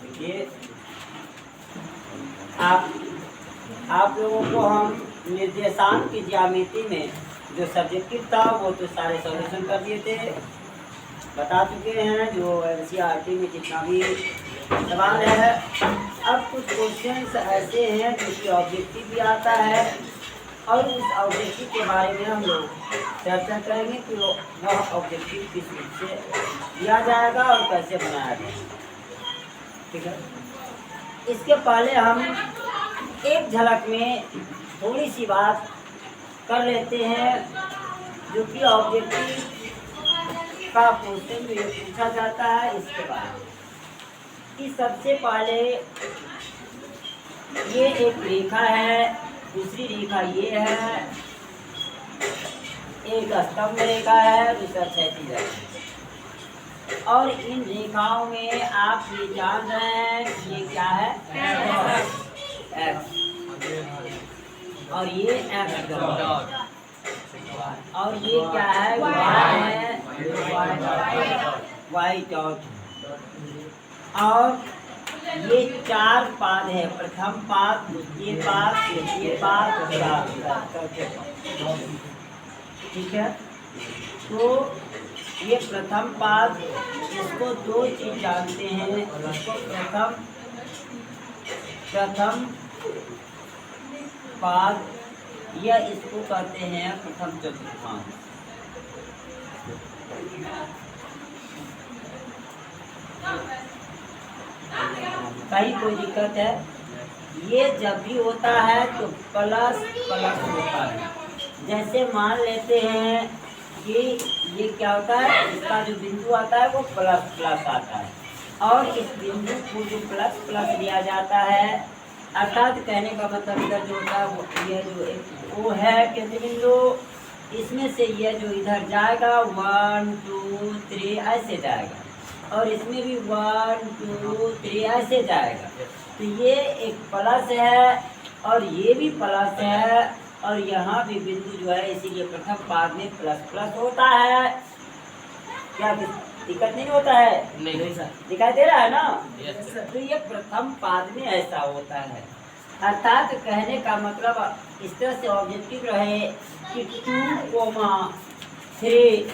देखिए आप लोगों को हम निर्देशांक की ज्यामिति में जो सब्जेक्टिव था वो तो सारे सॉल्यूशन कर दिए थे, बता चुके हैं जो एनसीईआरटी में जितना भी सवाल है। अब कुछ क्वेश्चंस ऐसे हैं जो कि ऑब्जेक्टिव भी आता है और उस ऑब्जेक्टिव के बारे में हम लोग चर्चा करेंगे कि वह ऑब्जेक्टिव किस रूप से दिया जाएगा और कैसे बनाया जाएगा। ठीक है, इसके पहले हम एक झलक में थोड़ी सी बात कर लेते हैं जो कि ऑब्जेक्टिव का क्वेश्चन जो ये पूछा जाता है इसके बारे में। कि सबसे पहले ये एक रेखा है, दूसरी रेखा ये है, एक स्तंभ रेखा है, दूसरा क्षैतिज है। और इन रेखाओं में आप ये जान रहे हैं कि ये क्या है, एक्स, और ये एक्स डॉट, और ये क्या है, वाई डॉट। और ये चार पाद है, प्रथम पाद, द्वितीय पाद, तृतीय पाद, चौथे पाद। ठीक है, तो ये प्रथम पाद, इसको दो चीज जानते हैं, इसको प्रथम पाद या इसको कहते हैं प्रथम चतुर्थांश। कहीं कोई दिक्कत है? ये जब भी होता है तो प्लस प्लस होता है। जैसे मान लेते हैं कि ये क्या होता है, इसका जो बिंदु आता है वो प्लस प्लस आता है और इस बिंदु को जो प्लस प्लस लिया जाता है, अर्थात कहने का मतलब इधर जो होता है वो ये जो एक वो है केंद्र बिंदु, इसमें से ये जो इधर जाएगा 1 2 3 ऐसे जाएगा और इसमें भी 1 2 3 ऐसे जाएगा। तो ये एक प्लस है और ये भी प्लस है और यहाँ भी बिंदु जो है, इसीलिए प्रथम पाद में प्लस प्लस होता है। क्या दिक्कत नहीं होता है? नहीं सर, दिखाई दे रहा है ना? तो ये प्रथम पाद में ऐसा होता है। अर्थात कहने का मतलब इस तरह से ऑब्जेक्टिव रहे कि 2,3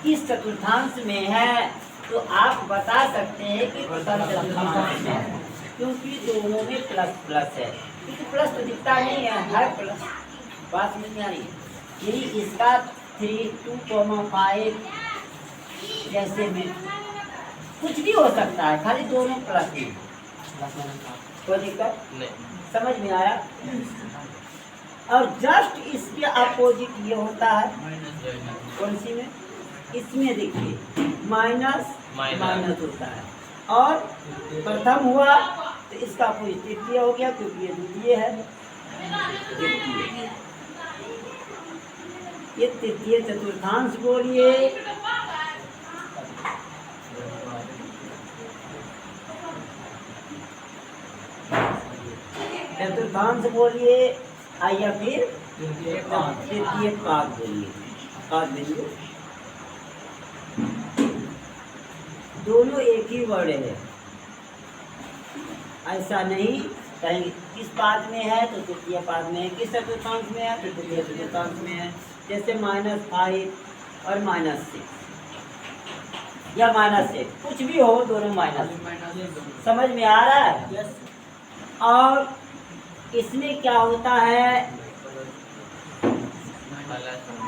इस चतुर्थांश में है तो आप बता सकते हैं कि प्रथम चतुर्थांश में है, क्योंकि दोनों में प्लस प्लस है। क्योंकि प्लस तो दिखता नहीं है प्लस। बात समझ में आ रही है? यदि इसका 3 2,5 जैसे में कुछ भी हो सकता है, खाली दोनों प्लस ही, कोई दिक्कत नहीं। समझ में आया? और जस्ट इसके अपोजिट ये होता है, कौन सी में? इसमें देखिए माइनस माइनस होता है और प्रथम हुआ तो इसका अपोजिट तृतीय हो गया, क्योंकि ये द्वितीय है। ये तृतीय चतुर्थांश बोलिए, चतुर्थांश बोलिए या फिर तृतीय पाद बोलिए। पाद बिंदु दोनों एक ही वर्ड है, ऐसा नहीं कहीं किस पाद में है तो तृतीय पाद में है, किस चतुर्थांश में है तो तृतीय चतुर्थांश में है। जैसे -5 और -6 या -6 कुछ भी हो, दोनों माइनस। समझ में आ रहा है? और इसमें क्या होता है,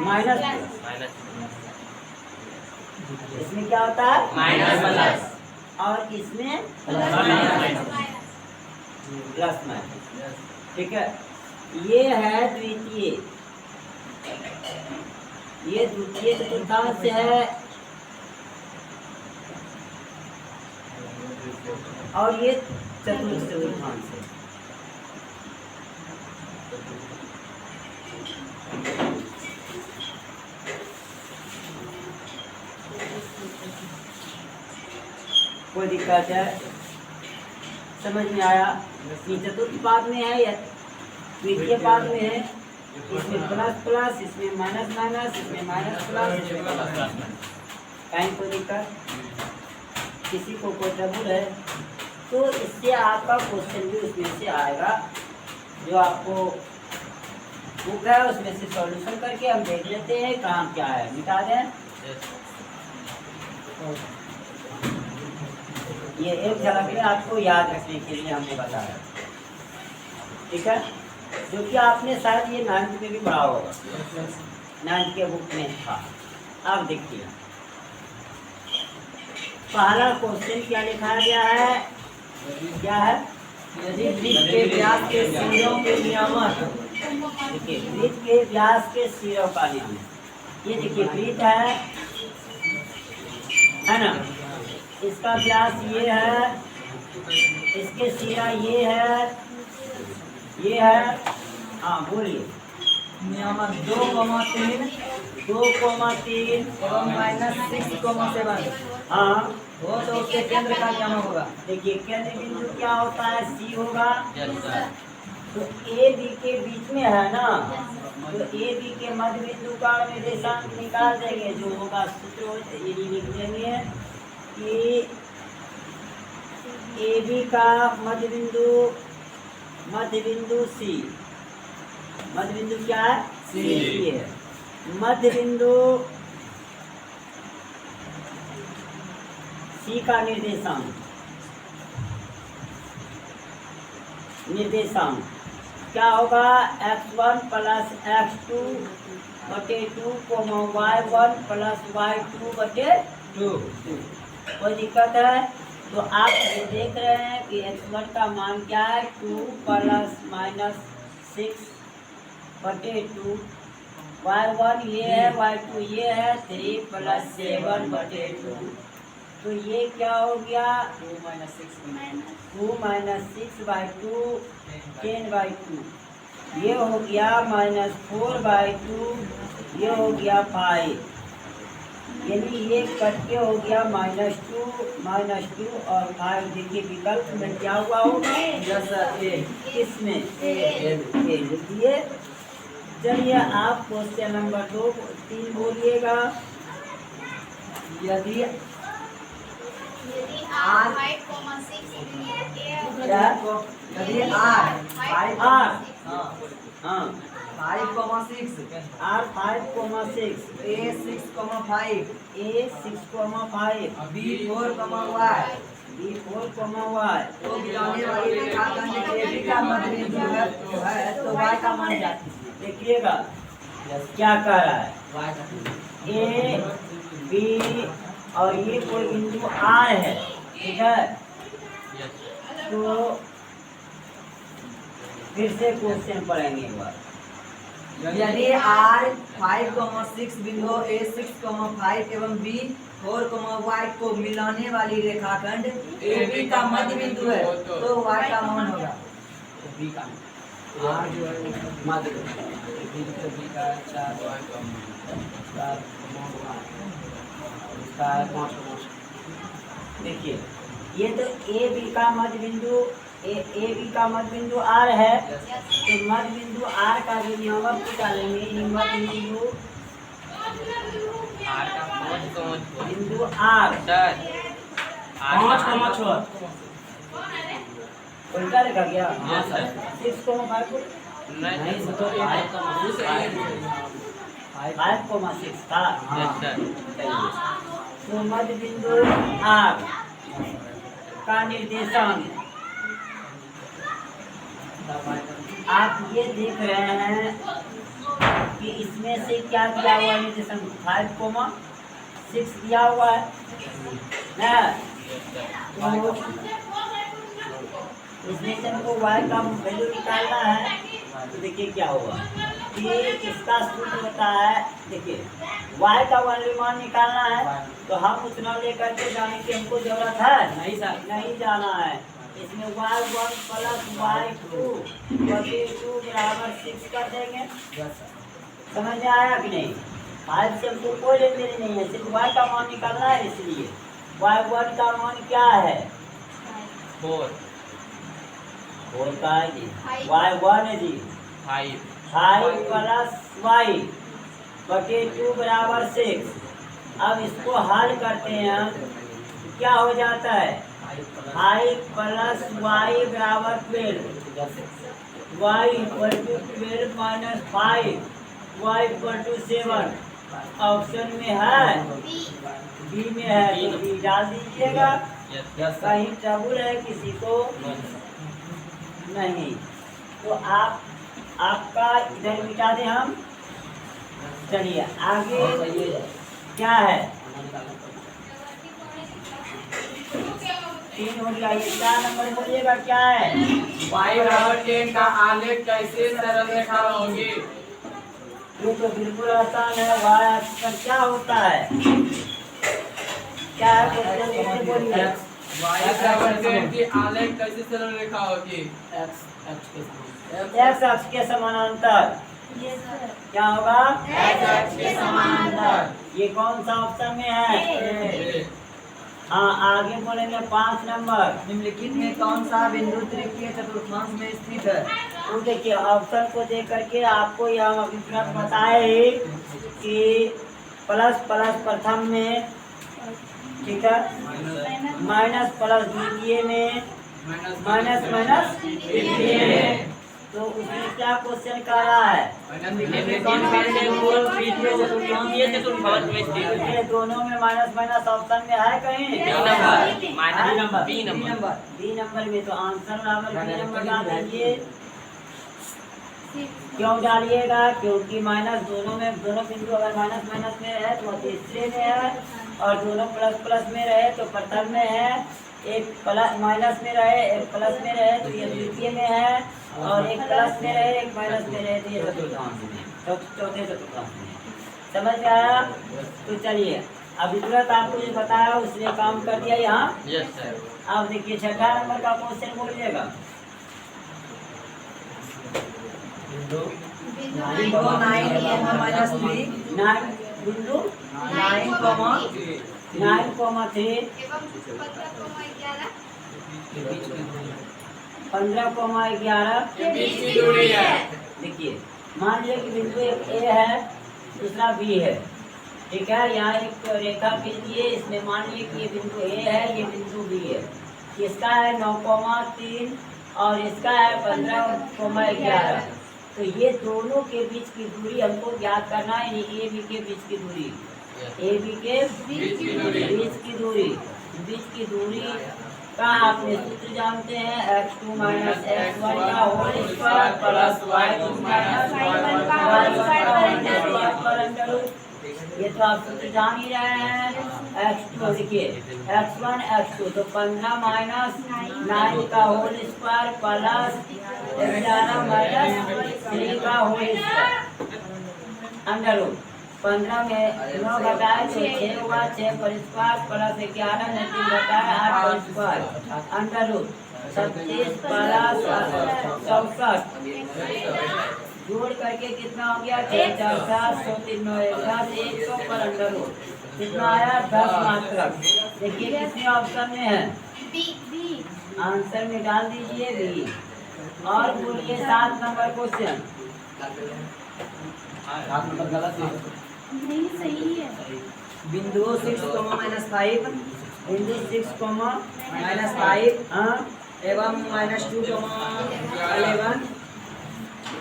माइनस। इसमें क्या होता है, माइनस प्लस, और इसमें प्लस माइनस। ठीक है, ये है द्वितीय, ये द्वितीय चतुर्थांश है और ये चतुर्थ चतुर्थांश है। कोई दिक्कत है? समझ में आया? ये चतुर्थ पाद में है या तृतीय पाद में है? इसमें प्लस प्लस, इसमें माइनस माइनस, इसमें माइनस प्लस, इसमें प्लस। कहीं कोई दिक्कत? किसी को कोई ट्रबल है? तो इससे आपका क्वेश्चन भी उसमें से आएगा, जो आपको बुक है उसमें से सॉल्यूशन करके हम देख लेते हैं काम क्या है, मिटा दें। ये एक झलक में आपको याद रखने के लिए हमने बताया, ठीक है, जो कि आपने शायद ये 9th में भी पढ़ा होगा, 9th के बुक में था। अब देखिए पहला क्वेश्चन क्या लिखा गया है, क्या है, यदि वृत्त के व्यास के सिरों के नियामक, देखिए वृत्त के व्यास के सिरों का नियम। ये देखिए वृत्त है ना, इसका व्यास ये है, इसके सिरा ये है, ये है, हाँ बोलिए। नियामक 2,3 एवं -6,7 हाँ हो तो उसके केंद्र का नियामक होगा। देखिए केंद्र बिंदु क्या होता है, सी होगा। तो ए बी के बीच में है ना, तो ए बी के मध्य बिंदु का निर्देशांक निकाल देंगे, जो होगा सूत्र ये लिख देंगे कि ए बी का मध्य बिंदु सी, मध्य बिंदु क्या है, सी है। मध्य बिंदु सी का निर्देशांक क्या होगा, x1 प्लस x2 बटे 2 y1 प्लस y2 बटे 2। कोई दिक्कत है? तो आप ये देख रहे हैं कि x1 का मान क्या है, 2 प्लस माइनस 6 बटे 2, y1 ये है, y2 ये है, 3 प्लस 7 बटे 2। तो ये क्या हो गया, 2 माइनस 6/2 10/2, ये हो गया -4/2, ये हो गया 5, यानी ये कट के हो गया -2 और 5। देखिए विकल्प में क्या हुआ होगा, इसमें ए लिखिए। चलिए आप क्वेश्चन नंबर 3 बोलिएगा। यदि R 5,6 यदि R 5,6 R 5,6 A 6,5 B 4,y B 4,y तो गिराने वाली रेखाखंड AB का मध्य बिंदु है तो y का मान ज्ञात कीजिए। देखिएगा क्या कह रहा है, ए बी और ये कोई बिंदु R है, ठीक है। तो फिर से क्वेश्चन पढ़ेंगे एक बार। यदि R 5,6 बिंदु A 6,5 एवं B 4,y को मिलाने वाली रेखाखंड AB का मध्य बिंदु है तो y का मान होगा। B का R जो है मध्य B का 4 देखिए ये तो ए बी का मध्य बिंदु ए बी का मध्य बिंदु R है, तो मध्य बिंदु R का जो नियामक निकालेंगे, मध्य बिंदु R 5,6 उल्टा लिखा गया, 6,5 नहीं, 5,6 था। तो मध्य बिंदु R का निर्देशांक आप ये देख रहे हैं कि इसमें से क्या दिया हुआ है, निर्देशांक 5,6 दिया हुआ है ना। तो इसमें से हमको y का वैल्यू निकालना है। तो देखिए क्या होगा कि इसका सूत्र होता है, देखिए y का मान निकालना है, तो हम उतना लेकर के जाने की हमको जरूरत है नहीं जाना है। इसमें y1 प्लस y2 बटे 2 बराबर 6 कर देंगे। समझ में आया कि नहीं? 5 से हमको कोई लेन देन नहीं है, सिर्फ y का मान निकालना है। इसलिए y1 का मान क्या है, 4 का है जी, y1 है जी 5 प्लस y बटे 2 बराबर 6। अब इसको हल करते हैं, क्या हो जाता है, 5 प्लस वाई बराबर 12, Y equal to 12 minus 5, Y equal to 7। Option में है, बी में है, तो बी डाल दीजिएगा। कहीं ट्रबुल है किसी को नहीं, तो आप आपका इधर मिटा दें हम। चलिए आगे क्या है, 3 हो गया। ये 4 नंबर बोलिएगा क्या है। y बराबर 10 का आलेख कैसे सरल रेखा होगी। ये तो बिल्कुल आसान है। वाई अक्ष पर क्या होता है, क्या है क्वेश्चन, कैसे बोलिए। y बराबर 10 की आलेख कैसे सरल रेखा होगी। एक्स अक्ष के समानांतर क्या होगा, एक्स अक्ष के समानांतर। ये कौन सा ऑप्शन में है। हाँ आगे बोलेंगे 5 नंबर। निम्नलिखित में कौन सा बिंदु तृतीय चतुर्थांश में स्थित है। तो देखिए ऑप्शन को देख करके आपको यह अभी तुरंत बताए ही कि प्लस प्लस प्रथम में, ठीक है, माइनस प्लस द्वितीय में, माइनस माइनस तृतीय में। तो उसमें क्या क्वेश्चन कर रहा है, ये दोनों में माइनस माइनस ऑप्शन में है कहीं, बी नंबर। बी नंबर में। तो आंसर बराबर बी नंबर डाल दीजिए। क्यों डालिएगा, क्योंकि माइनस दोनों में, दोनों बिंदु अगर माइनस माइनस में है तो तीसरे में है, और दोनों प्लस प्लस में रहे तो प्रथम में है। एक प्लस माइनस में रहे, एक प्लस में रहे तो ये द्वितीय में है, और एक प्लस में रहे, एक माइनस में रहे तो ये चतुर्थांश में, चौथे चतुर्थांश में। समझ में आया। तो चलिए अभी तुरंत आपको जो बताया उसने काम कर दिया यहाँ। Yes sir. अब देखिए 6 नंबर का क्वेश्चन बोलिएगा। बिंदु 9 माइनस 3, 9 बिंदु 9,3 15,11 के बीच की दूरी है। देखिए मान लीजिए कि बिंदु एक ए है, दूसरा बी है, ठीक है। यहाँ एक रेखा खींचिए, इसमें मान लीजिए कि ये बिंदु ए है, ये बिंदु बी है। इसका है 9,3 और इसका है 15,11। तो ये दोनों के बीच की दूरी हमको ज्ञात करना है, यानी ए बी के बीच की दूरी, ए बी के बीच की दूरी का आपने सूत्र जानते हैं, x2 माइनस x1 का whole square plus y2 minus y1 का होल स्क्वायर। ये तो आप सूत्र जान ही रहे हैं। x2 देखिए x1 x2 तो 15 माइनस 9 का होल स्क्वायर प्लस 11 माइनस 3 का होल स्क्वायर अंडर रूट। 15 में 9 घटाए तो 6 हुआ, 6 पर स्क्वायर प्लस 11 में 3 घटाए 8 पर स्क्वायर अंडर रूट 36 प्लस 64 जोड़ करके कितना हो गया 6 4 7 100 3 9 100 पर अंडर रूट कितना आया 10 मात्रक। देखिए कितने ऑप्शन में है, आंसर में डाल दीजिए बी। और बोलिए 7 नंबर क्वेश्चन। 7 नंबर गलत है, नहीं सही है। बिंदु 6, -5, बिंदु 6, -5 हाँ एवं -2, 11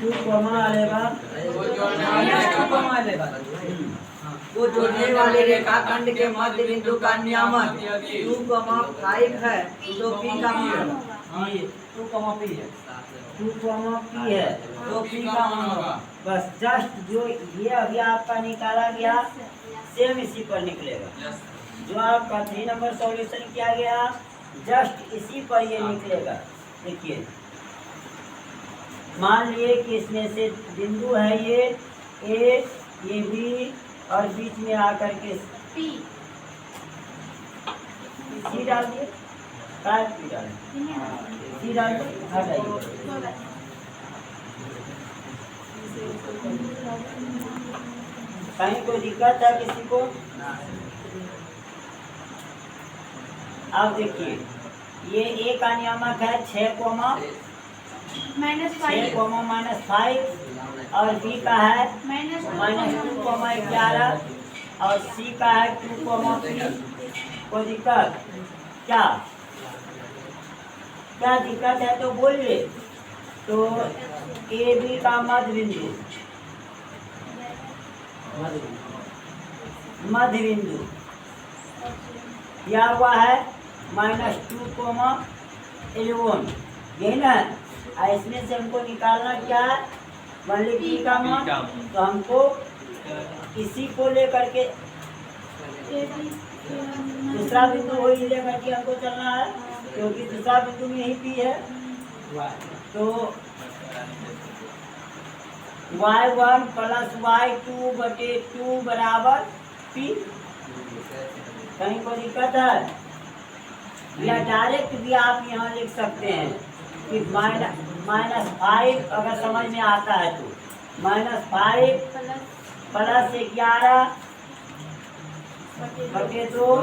2, 11 को जोड़ने वाले रेखाखंड के मध्य बिंदु का नियामक 2,5 है, तो P का मान होगा। 2,P है, 2,P है तो P का मान होगा। बस जस्ट जो ये अभी आपका निकाला गया सेम इसी पर निकलेगा। जो आपका 3 नंबर सॉल्यूशन किया गया जस्ट इसी पर ये निकलेगा। देखिए मान लिए कि इसमें से बिंदु है ये ए, ये बी और बीच में आकर के सी डाल दिए, सी डाल दिए, हटाइए। कहीं कोई दिक्कत है किसी को? अब देखिए ये ए का नियामक है 6, -5 और बी का है -2,11 और सी का है 2,3। कोई दिक्कत क्या? क्या दिक्कत है तो बोलिए। तो ए बी का मध्य बिंदु दिया हुआ है -2,11 यही ना। इसमें से हमको निकालना क्या है, मान ली पी का मान, तो हमको इसी को लेकर के दूसरा बिंदु वही लेकर के हमको चलना है, क्योंकि दूसरा बिंदु में यही पी है। तो y1 + y2/2 बराबर p। कहीं कोई दिक्कत है? या डायरेक्ट भी आप यहाँ लिख सकते हैं कि -5 अगर समझ में आता है तो -5 + 11/2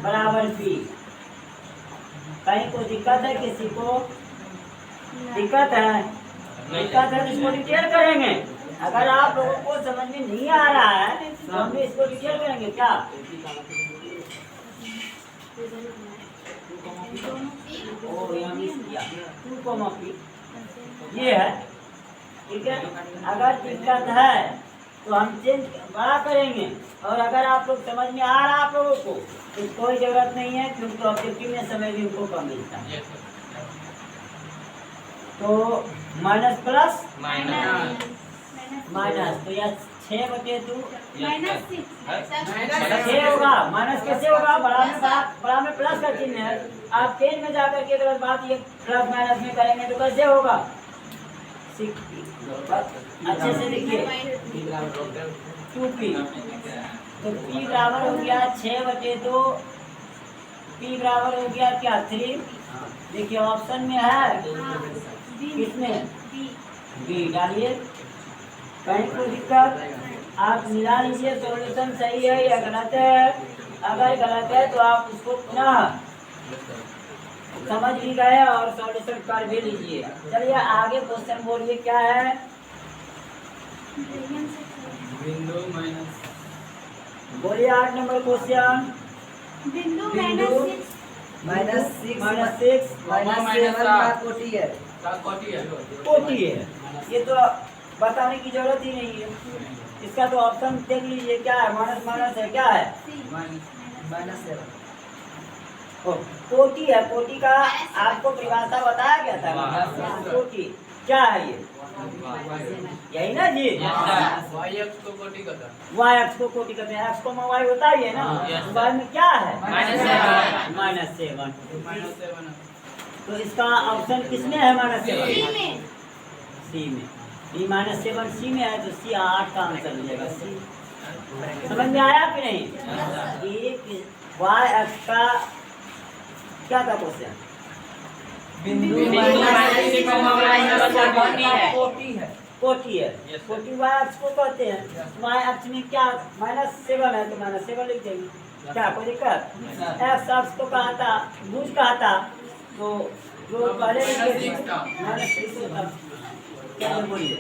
बराबर p। कहीं कोई दिक्कत है किसी को? दिक्कत है तो इसको डिटेल करेंगे। अगर आप लोगों को समझ में नहीं आ रहा है तो हम भी इसको डिटेल करेंगे क्या? यहाँ मिस किया 2, ये है, ठीक है। अगर दिक्कत है तो हम चेंज बड़ा करेंगे, और अगर आप लोग समझ में आ रहा है आप लोगों को तो कोई जरूरत नहीं है, क्योंकि ऑब्जेक्टिव में समय भी उनको कम मिलता है। तो माइनस प्लस माइनस, तो यह 6/2 6 होगा। माइनस कैसे होगा? बड़ा में प्लस का चिन्ह है। आप पेन में जाकर के अगर बात ये प्लस माइनस में करेंगे तो कैसे होगा? अच्छे से देखिए 2p, तो p बराबर हो गया 6/2, p बराबर हो गया क्या 3। देखिए ऑप्शन में है किसमें? बी डालिए। कहीं कोई दिक्कत? आप मिला लीजिए सॉल्यूशन सही है या गलत है। अगर गलत है तो आप उसको पुनः समझ भी गए और सॉल्यूशन कर भी लीजिए। चलिए आगे क्वेश्चन बोलिए क्या है? बिंदु माइनस, बोलिए 8 नंबर क्वेश्चन। बिंदु -6 -6 -7 का कोटि है। कोटि है, ये तो बताने की जरूरत ही नहीं है। इसका तो ऑप्शन देख लीजिए क्या है, माइनस माइनस है, क्या है? -7 कोटि है। कोटि का आपको परिभाषा बताया गया था। कोटि क्या है ये? यही ना जी, y अक्ष को कोटि कहता है। y अक्ष को कोटि कहते हैं। x, y होता ही है ना। y में क्या है? -7। तो इसका ऑप्शन किसमें है? -7 सी में। ये -7 सी में है, तो सी 8 का आंसर मिलेगा सी। समझ में आया कि नहीं? एक y अक्ष का क्या था क्वेश्चन? बिंदु कोटि है। कोटि y अक्ष को कहते हैं। y अक्ष में क्या -7 है, तो -7 लिख देंगे। क्या कोई दिक्कत? x अक्ष को कहा था भुज कहा था, तो जो पहले -6 होता। क्या बोलिए?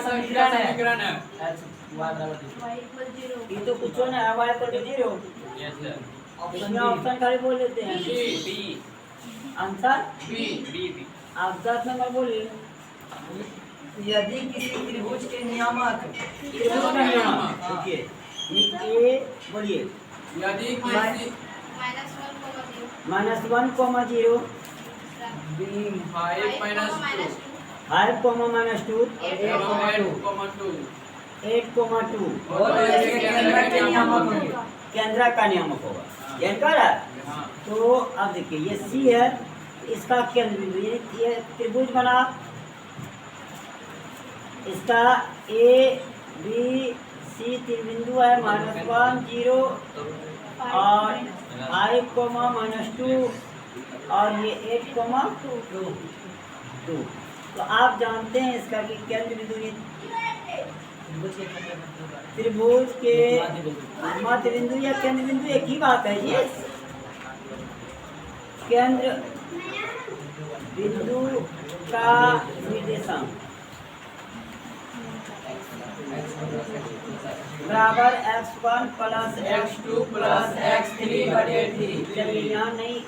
समीकरण है। ये तो कुछ ना है, y = 0। इसमें ऑप्शन खाली बोल देते हैं। आंसर आप 10 नंबर बोलिए। यदि किसी त्रिभुज के नियामक देखिए ए बोलिए यदि किसी -1,0 5 5, -2 8,2 और इसके केंद्र के नियामक होंगे। केंद्र का नियामक होगा। केंद्र है। तो अब देखिए ये सी है, इसका केंद्र बिंदु ये त्रिभुज बना। इसका ए बी सी तीन बिंदु है, -1 0 और 5, -2 और ये 8,2। तो आप जानते हैं इसका कि केंद्र बिंदु त्रिभुज के मध्य बिंदु या केंद्र बिंदु एक ही बात है ये। केंद्र बिंदु का निर्देशांक बराबर x1 + x2 + x3/3। चलिए यहाँ नहीं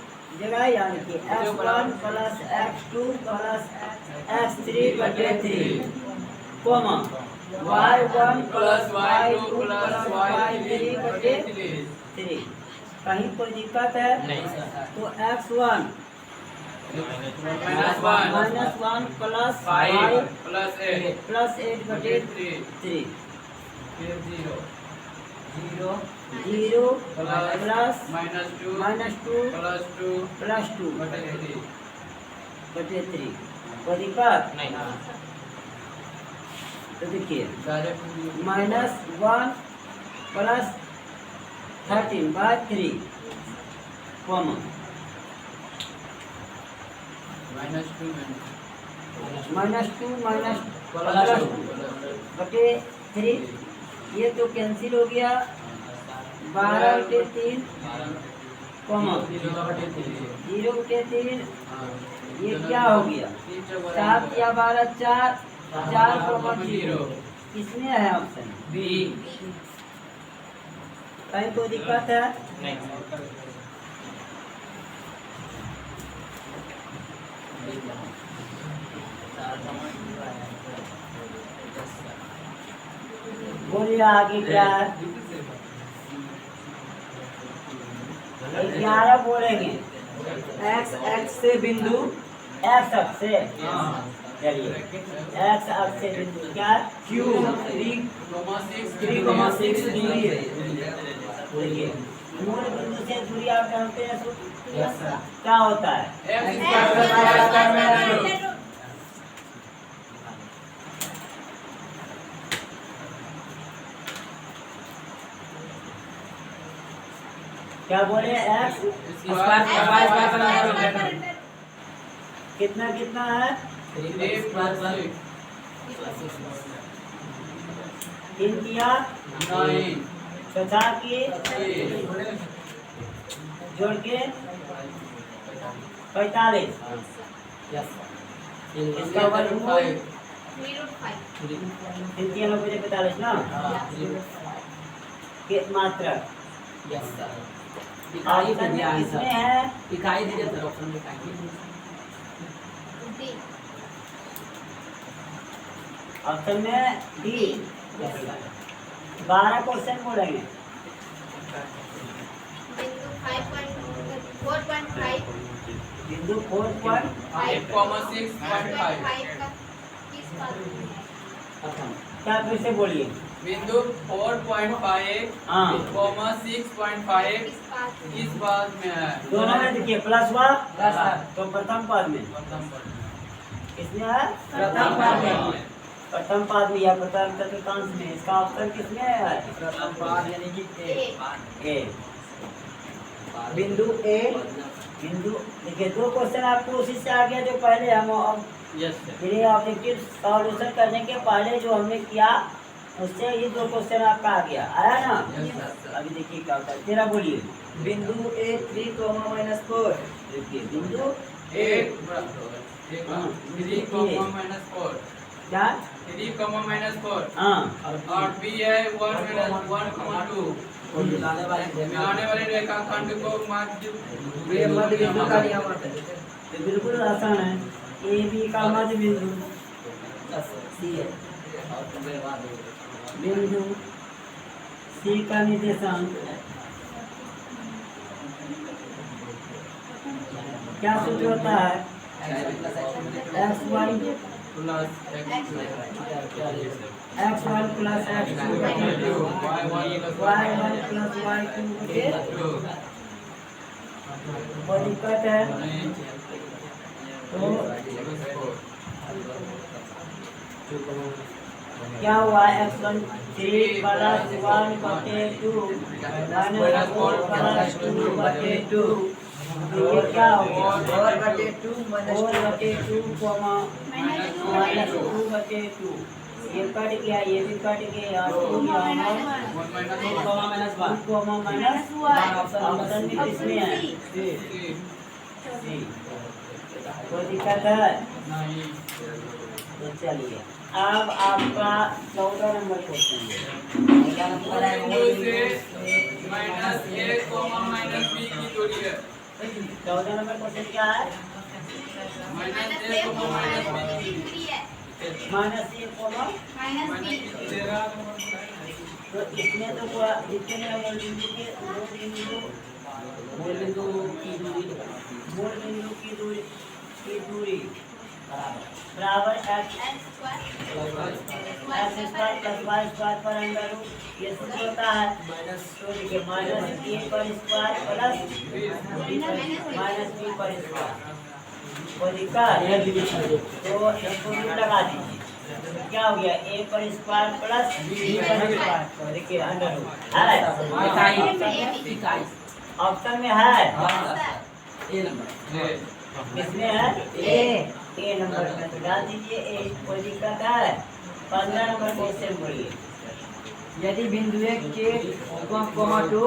जगह यानी कि x1 plus x2 plus x3 बटे 3 coma y1 plus y2 plus y3 बटे 3। कहीं कोई दिक्कत है? तो x1 -1 प्लस 5 प्लस 8 बटे 3 0 प्लस -2 प्लस 2 बटे 3। कोई दिक्कत? तो देखिए -1 प्लस 13/3 कॉमा -2 प्लस 2 बटे 3। ये तो कैंसिल हो गया। 12/3 कॉमा 0/3। ये क्या हो गया? 7 या 12 4 0। किसमें है ऑप्शन बी? कहीं कोई दिक्कत है? बोलिए आगे क्या है? 11 बोलेंगे। x से बिंदु x अक्ष से चलिए x अक्ष से बिंदु क्या है? q 3,6 डिग्री है। देखिए मूल बिंदु से दूरी आप जानते हैं सूत्र क्या होता है? क्या बोले? x कितना कितना है? 3 किया 9 किए जोड़ के 45। इसका वर्गमूल 3 बजे 45 ना के मात्रा इकाई दे दिया है इसमें है इकाई दे दिया ऑप्शन में इकाई ऑप्शन में डी। 12 क्वेश्चन बोलेंगे। बिंदु 4.5 क्या फिर से बोलिए? बिंदु 4.5 हाँ 6.5 किस बात में है? दोनों में देखिए प्लस हुआ तो प्रथम पद में किसमें है? प्रथम पद में। प्रथम पद में या प्रथम चतुर्थांश में। इसका ऑप्शन किसमें है? प्रथम पद यानी कि ए। बिंदु ए। बिंदु देखिए 2 क्वेश्चन आपको उसी से आ गया जो पहले हम फिर ऑब्जेक्टिव सॉल्यूशन करने के पहले जो हमने किया उससे ये 2 क्वेश्चन आपका आ गया। आया ना? अभी देखिए क्या होता है। तेरा बोलिए। बिंदु ए 3,-4। देखिए बिंदु ए हाँ 3,-4 क्या 3,-4 हाँ और बी है 1,2 मिलाने वाले रेखाखंड को ये मध्य बिंदु का नियम है। तो बिल्कुल आसान है। ए बी का मध्य बिंदु सी है। बिंदु सी का निर्देशांक क्या सूत्र होता है? x1 plus x2 y1 plus y2 बटे 2। कोई दिक्कत है? तो क्या हुआ? x1 3 प्लस 1 बटे 2 माइनस 4 प्लस 2 बटे 2। ये क्या हो गया? 4/2 4/2 कॉमा माइनस 2/2। ये कट गया ये भी कट गया 2 कॉमा माइनस ऑप्शन में किसमें है? सी। कोई दिक्कत है? तो चलिए अब आपका 14 नंबर क्वेश्चन बिंदु से -a, -b की दूरी है। 14 नंबर क्वेश्चन क्या है? माइनस ए कोमा, तो इसमें तो पूरा जितने मूल बिंदु की दूरी बराबर X square plus Y square पर अंडर रूट, ये सूत्र होता है। तो देखिए माइनस ए पर स्क्वायर प्लस माइनस बी पर स्क्वायर, कोई दिक्कत? तो इसको रूट लगा दीजिए, क्या हो गया? ए पर स्क्वायर प्लस बी पर स्क्वायर, देखिए अंडर रूट है। ऑप्शन में है, किसमें है? ए नंबर में, तो डाल दीजिए ए, कोई दिक्कत है? 15 नंबर क्वेश्चन बोलिए। यदि बिंदु के comma 2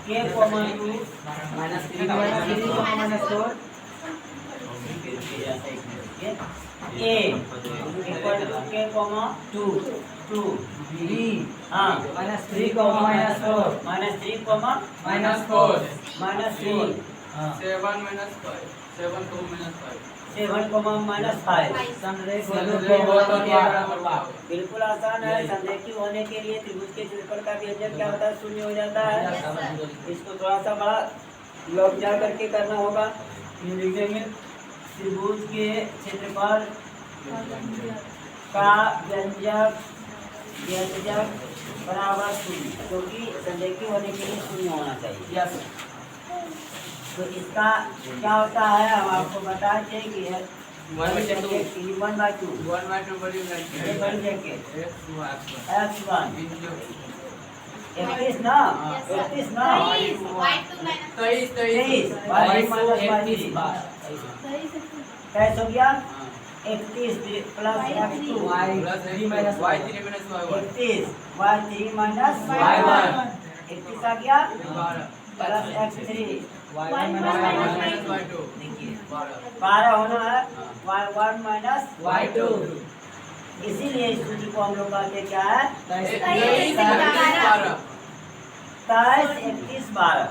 K comma 2 minus 3 minus 4 A equal to K comma 2 B हाँ minus 3 minus 4 minus 3 comma minus 4 minus 3 7 minus 5 7 को माइनस 5 7 कोमा माइनस 5। बिल्कुल आसान है। संरेखित होने के लिए त्रिभुज के क्षेत्रफल का व्यंजक क्या होता है? शून्य हो जाता है। इसको थोड़ा सा बड़ा लग जा करके करना होगा। ये लिखेंगे त्रिभुज के क्षेत्रफल का व्यंजक बराबर शून्य, क्योंकि संरेखित होने के लिए शून्य होना चाहिए। यस, तो इसका क्या होता है हम आपको बताते हैं कि 1/2 बड़ी जगह x1 31 ना 31 ना 23 कैसे हो गया? 31 plus x2 y3 minus 31 y3 minus y1 31 आ गया प्लस x3 y1 देखिए 12 होना है y1 माइनस y2 इसीलिए इस सूत्र को हम लोग कहते हैं क्या है? 23/12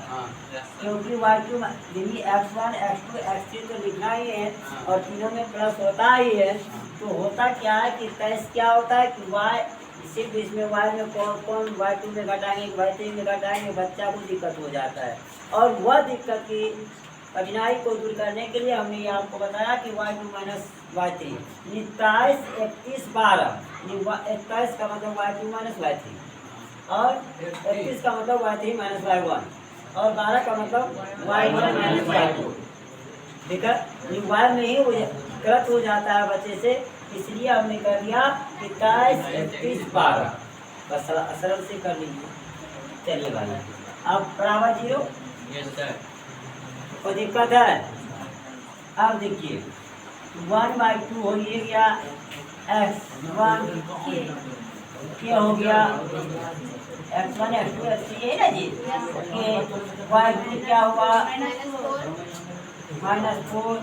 क्योंकि y2 यदि x1 x2 x3 तो लिखना ही है और तीनों में प्लस होता ही है। तो होता क्या है कि 23 क्या होता है कि y सिर्फ इसमें y में कौन y2 में घटाएंगे y3 में घटाएंगे, बच्चा को दिक्कत हो जाता है। और वह दिक्कत की कठिनाई को दूर करने के लिए हमने ये आपको बताया कि y2 माइनस y3 23 31/12 21 का मतलब y2 माइनस y3 और 31 का मतलब y3 माइनस y1 और 12 का मतलब y1 माइनस y2। ठीक है, y में ही गलत हो जाता है बच्चे से, इसलिए हमने कर दिया 23 31/12। बस सरल से कर लीजिए। चलिए भाई अब बराबर 0 कोई दिक्कत है? अब देखिए 1/2 हो गया x1 क्या हो गया x1 x2 x3 है ना जी। y2 क्या हुआ? -4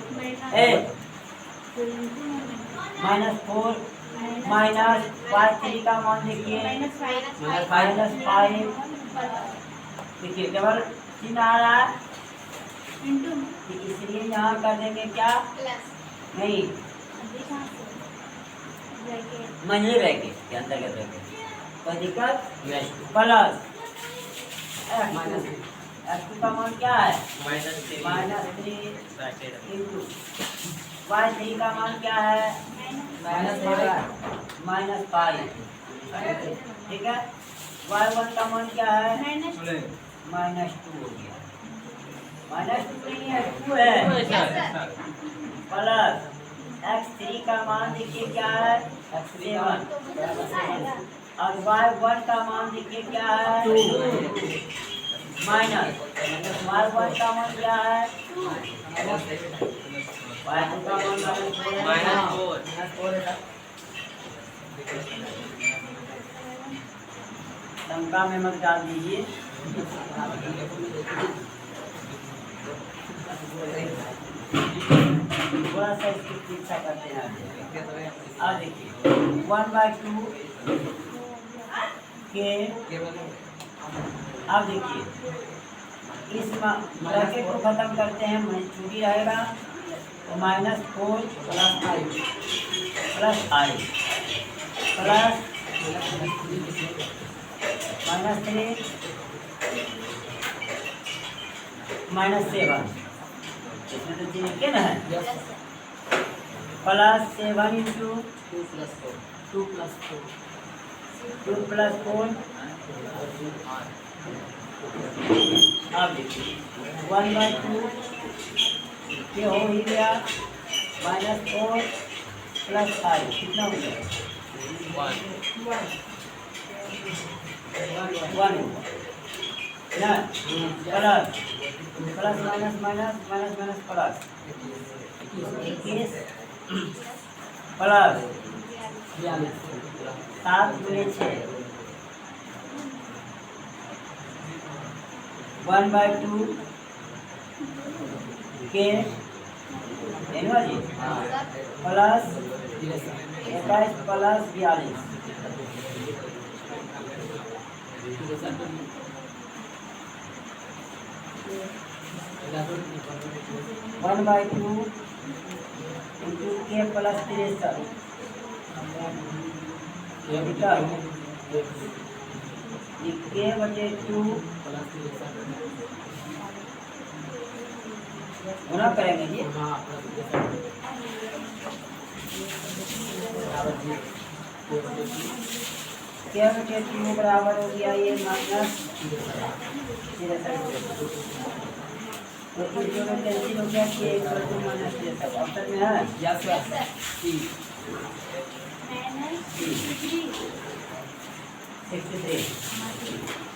-4 माइनस y3 का मान देखिए -5। देखिए डबल चिन्ह आ रहा है, इसलिए यहाँ कर देंगे क्या? नहीं, मंझले ब्रैकेट के अंतर्गत रखेंगे, कोई दिक्कत? प्लस x2 का मान क्या है? -3 इंटू y3 का मान क्या है? -5। ठीक है, y1 का मान क्या है? -2 हो गया। -2 नहीं है, 2 है। प्लस x3 का मान देखिए क्या है? 7 और y1 का मान देखिए क्या है? 2 माइनस y1 का मान क्या है? y2 का मान -4 है। शंका में मत डाल दीजिए। थोड़ा सा इसकी परीक्षा करते हैं। अब देखिए 1/2 के अब देखिए इस ब्रैकेट को खत्म करते हैं, छुट्टी रहेगा तो -4 + i प्लस -3 -7, इसमें तो चीज क्या ना है, +7 इंटू 2 + 4 अब देखिए 1/2 ये हो ही गया, -4 + 5 कितना हो गया 1 ना, plus minus minus minus minus plus 21 plus 7 × 6 1/2 के प्लस 21 प्लस 42 1/2 इंटू के प्लस 63 के बटे 2 गुना करेंगे जी, के बटे 2 बराबर हो गया ये -63, तो इस दोनों कैंसिल हो गया कि -63 ऑप्शन में है यस सर -63